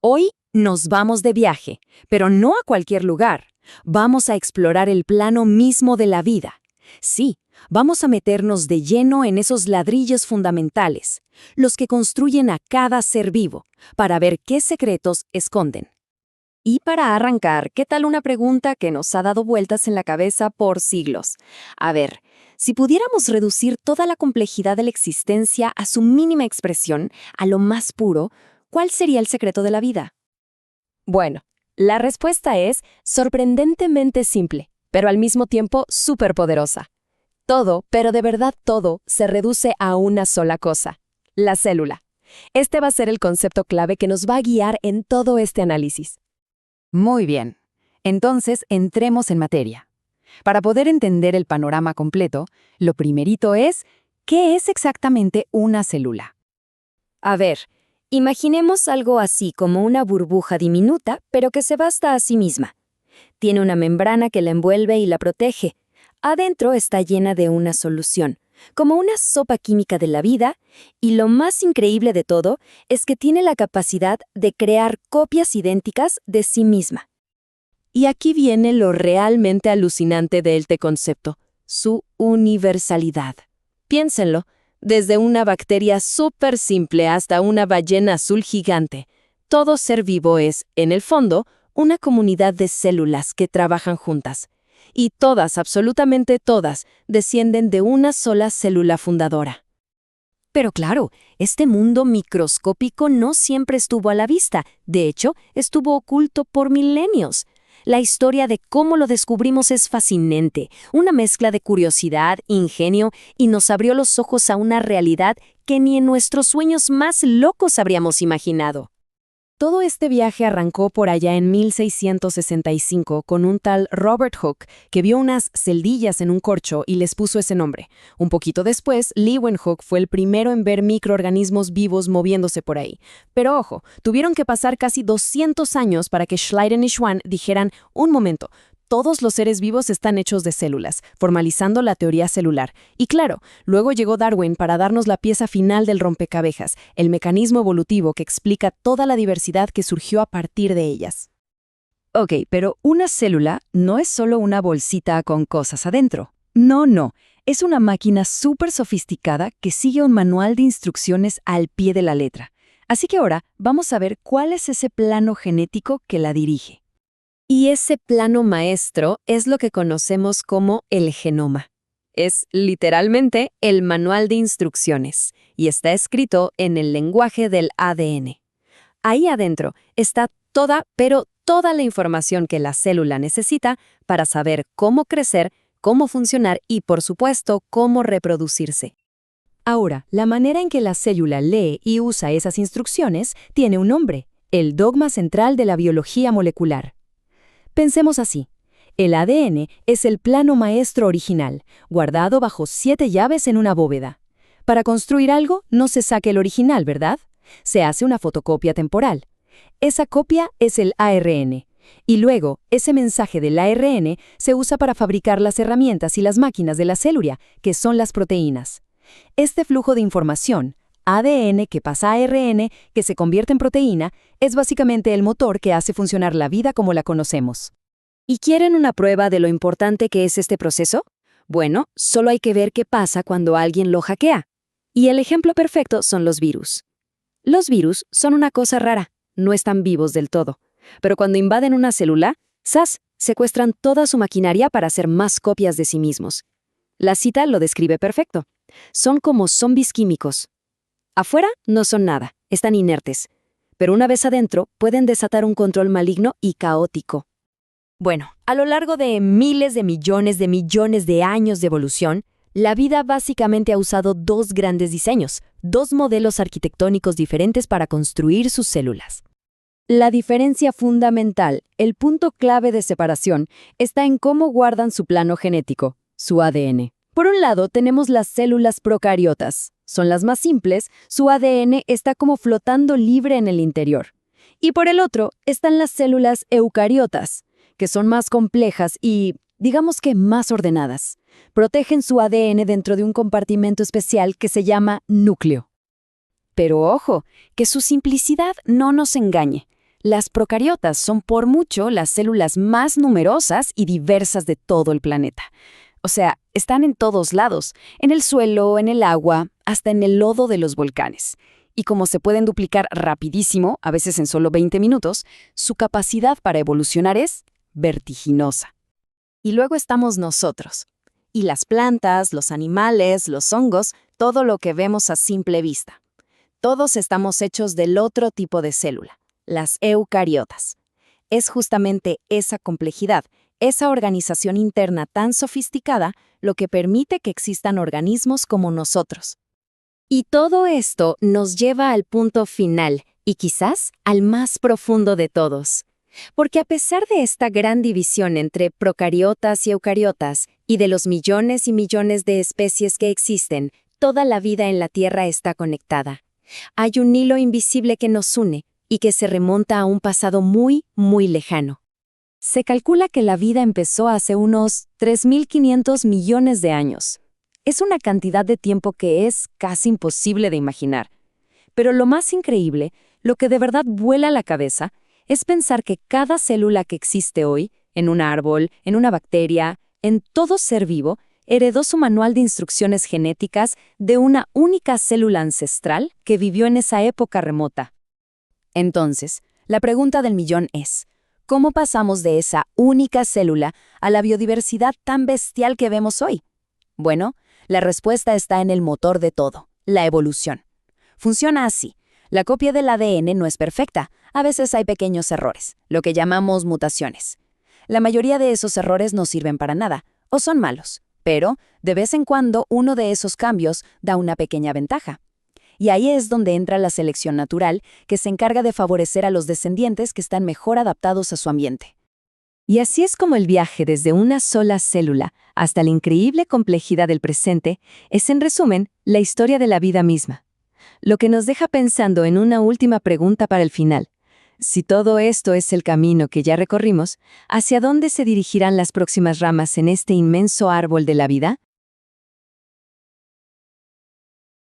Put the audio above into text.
Hoy nos vamos de viaje, pero no a cualquier lugar. Vamos a explorar el plano mismo de la vida. Sí, vamos a meternos de lleno en esos ladrillos fundamentales, los que construyen a cada ser vivo, para ver qué secretos esconden. Y para arrancar, ¿qué tal una pregunta que nos ha dado vueltas en la cabeza por siglos? A ver, si pudiéramos reducir toda la complejidad de la existencia a su mínima expresión, a lo más puro, ¿cuál sería el secreto de la vida? Bueno, la respuesta es sorprendentemente simple, pero al mismo tiempo superpoderosa. Todo, pero de verdad todo, se reduce a una sola cosa: la célula. Este va a ser el concepto clave que nos va a guiar en todo este análisis. Muy bien. Entonces, entremos en materia. Para poder entender el panorama completo, lo primerito es, ¿qué es exactamente una célula? A ver, imaginemos algo así como una burbuja diminuta, pero que se basta a sí misma. Tiene una membrana que la envuelve y la protege. Adentro está llena de una solución, como una sopa química de la vida, y lo más increíble de todo es que tiene la capacidad de crear copias idénticas de sí misma. Y aquí viene lo realmente alucinante de este concepto: su universalidad. Piénsenlo, desde una bacteria súper simple hasta una ballena azul gigante. Todo ser vivo es, en el fondo, una comunidad de células que trabajan juntas. Y todas, absolutamente todas, descienden de una sola célula fundadora. Pero claro, este mundo microscópico no siempre estuvo a la vista. De hecho, estuvo oculto por milenios. La historia de cómo lo descubrimos es fascinante, una mezcla de curiosidad, ingenio, y nos abrió los ojos a una realidad que ni en nuestros sueños más locos habríamos imaginado. Todo este viaje arrancó por allá en 1665 con un tal Robert Hooke, que vio unas celdillas en un corcho y les puso ese nombre. Un poquito después, Leeuwenhoek fue el primero en ver microorganismos vivos moviéndose por ahí. Pero ojo, tuvieron que pasar casi 200 años para que Schleiden y Schwann dijeran: un momento, todos los seres vivos están hechos de células, formalizando la teoría celular. Y claro, luego llegó Darwin para darnos la pieza final del rompecabezas, el mecanismo evolutivo que explica toda la diversidad que surgió a partir de ellas. Ok, pero una célula no es solo una bolsita con cosas adentro. No. Es una máquina súper sofisticada que sigue un manual de instrucciones al pie de la letra. Así que ahora vamos a ver cuál es ese plano genético que la dirige. Y ese plano maestro es lo que conocemos como el genoma. Es literalmente el manual de instrucciones y está escrito en el lenguaje del ADN. Ahí adentro está toda, pero toda la información que la célula necesita para saber cómo crecer, cómo funcionar y, por supuesto, cómo reproducirse. Ahora, la manera en que la célula lee y usa esas instrucciones tiene un nombre: el dogma central de la biología molecular. Pensemos así: el ADN es el plano maestro original, guardado bajo 7 llaves en una bóveda. Para construir algo no se saca el original, ¿verdad? Se hace una fotocopia temporal. Esa copia es el ARN. Y luego, ese mensaje del ARN se usa para fabricar las herramientas y las máquinas de la célula, que son las proteínas. Este flujo de información, ADN que pasa a ARN, que se convierte en proteína, es básicamente el motor que hace funcionar la vida como la conocemos. ¿Y quieren una prueba de lo importante que es este proceso? Bueno, solo hay que ver qué pasa cuando alguien lo hackea. Y el ejemplo perfecto son los virus. Los virus son una cosa rara, no están vivos del todo. Pero cuando invaden una célula, ¡zas!, secuestran toda su maquinaria para hacer más copias de sí mismos. La cita lo describe perfecto. Son como zombies químicos. Afuera no son nada, están inertes. Pero una vez adentro, pueden desatar un control maligno y caótico. Bueno, a lo largo de miles de millones de años de evolución, la vida básicamente ha usado dos grandes diseños, dos modelos arquitectónicos diferentes para construir sus células. La diferencia fundamental, el punto clave de separación, está en cómo guardan su plano genético, su ADN. Por un lado, tenemos las células procariotas. Son las más simples, su ADN está como flotando libre en el interior. Y por el otro, están las células eucariotas, que son más complejas y, digamos que más ordenadas. Protegen su ADN dentro de un compartimento especial que se llama núcleo. Pero ojo, que su simplicidad no nos engañe. Las procariotas son por mucho las células más numerosas y diversas de todo el planeta. O sea, están en todos lados, en el suelo, en el agua, hasta en el lodo de los volcanes. Y como se pueden duplicar rapidísimo, a veces en solo 20 minutos, su capacidad para evolucionar es vertiginosa. Y luego estamos nosotros. Y las plantas, los animales, los hongos, todo lo que vemos a simple vista. Todos estamos hechos del otro tipo de célula, las eucariotas. Es justamente esa complejidad, esa organización interna tan sofisticada, lo que permite que existan organismos como nosotros. Y todo esto nos lleva al punto final, y quizás al más profundo de todos. Porque a pesar de esta gran división entre procariotas y eucariotas, y de los millones y millones de especies que existen, toda la vida en la Tierra está conectada. Hay un hilo invisible que nos une, y que se remonta a un pasado muy, muy lejano. Se calcula que la vida empezó hace unos 3.500 millones de años. Es una cantidad de tiempo que es casi imposible de imaginar. Pero lo más increíble, lo que de verdad vuela la cabeza, es pensar que cada célula que existe hoy, en un árbol, en una bacteria, en todo ser vivo, heredó su manual de instrucciones genéticas de una única célula ancestral que vivió en esa época remota. Entonces, la pregunta del millón es, ¿cómo pasamos de esa única célula a la biodiversidad tan bestial que vemos hoy? Bueno, la respuesta está en el motor de todo, la evolución. Funciona así. La copia del ADN no es perfecta. A veces hay pequeños errores, lo que llamamos mutaciones. La mayoría de esos errores no sirven para nada, o son malos, pero de vez en cuando uno de esos cambios da una pequeña ventaja. Y ahí es donde entra la selección natural, que se encarga de favorecer a los descendientes que están mejor adaptados a su ambiente. Y así es como el viaje desde una sola célula hasta la increíble complejidad del presente es, en resumen, la historia de la vida misma. Lo que nos deja pensando en una última pregunta para el final. Si todo esto es el camino que ya recorrimos, ¿hacia dónde se dirigirán las próximas ramas en este inmenso árbol de la vida?